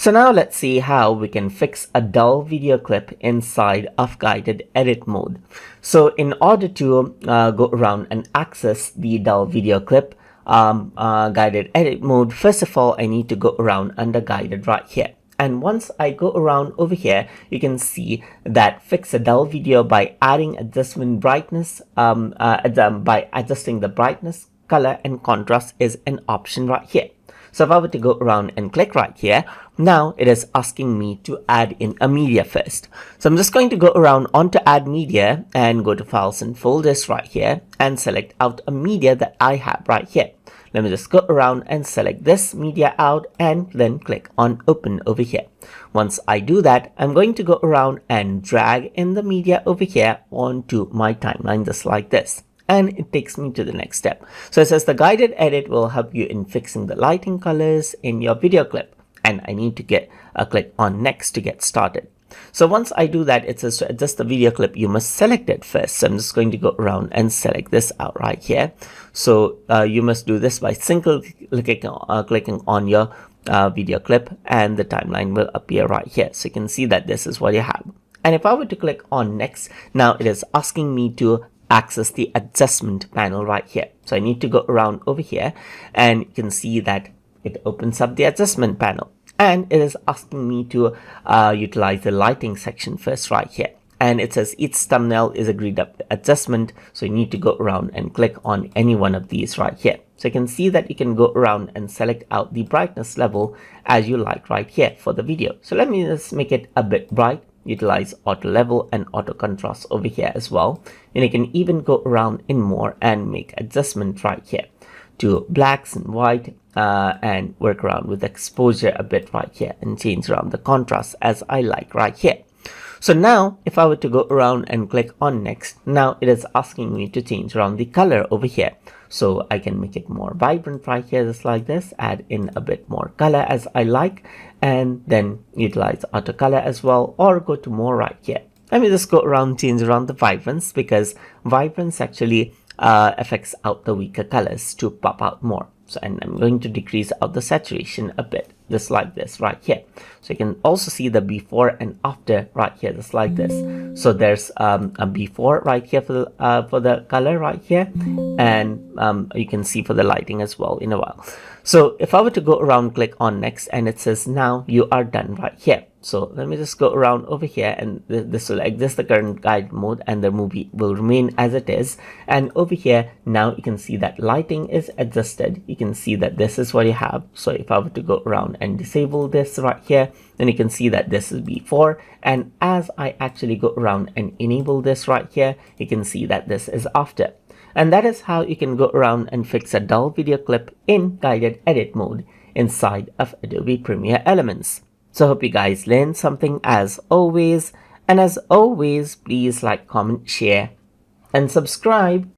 So now let's see how we can fix a dull video clip inside of guided edit mode. So in order to go around and access the dull video clip guided edit mode, first of all, I need to go around under guided right here. And once I go around over here, you can see that fix a dull video by adding adjustment brightness, by adjusting the brightness, color and contrast is an option right here. So if I were to go around and click right here, now it is asking me to add in a media first. So I'm just going to go around onto add media and go to files and folders right here and select out a media that I have right here. Let me just go around and select this media out and then click on open over here. Once I do that, I'm going to go around and drag in the media over here onto my timeline just like this. And it takes me to the next step. So it says the guided edit will help you in fixing the lighting colors in your video clip. And I need to get a click on next to get started. So once I do that, it says to adjust the video clip, you must select it first. So I'm just going to go around and select this out right here. So you must do this by single clicking on your video clip and the timeline will appear right here. So you can see that this is what you have. And if I were to click on next, now it is asking me to access the adjustment panel right here. So I need to go around over here and you can see that it opens up the adjustment panel and it is asking me to utilize the lighting section first right here. And it says each thumbnail is agreed up adjustment. So you need to go around and click on any one of these right here. So you can see that you can go around and select out the brightness level as you like right here for the video. So let me just make it a bit bright. Utilize auto level and auto contrast over here as well, and you can even go around in more and make adjustment right here to blacks and white and work around with exposure a bit right here and change around the contrast as I like right here. So now if I were to go around and click on next, now it is asking me to change around the color over here. So I can make it more vibrant right here just like this, add in a bit more color as I like, and then utilize auto color as well, or go to more right here. Let me just go around, change around the vibrance, because vibrance actually affects out the weaker colors to pop out more. So, and I'm going to decrease out the saturation a bit, just like this right here. So you can also see the before and after right here, just like this. So there's a before right here for the color right here, and you can see for the lighting as well in a while. So if I were to go around, click on next, and it says now you are done right here. So let me just go around over here, and this will exist the current guide mode and the movie will remain as it is. And over here now you can see that lighting is adjusted. You can see that this is what you have. So if I were to go around and disable this right here, then you can see that this is before, and as I actually go around and enable this right here, you can see that this is after. And that is how you can go around and fix a dull video clip in guided edit mode inside of Adobe Premiere Elements. So I hope you guys learned something as always, and as always, please like, comment, share and subscribe.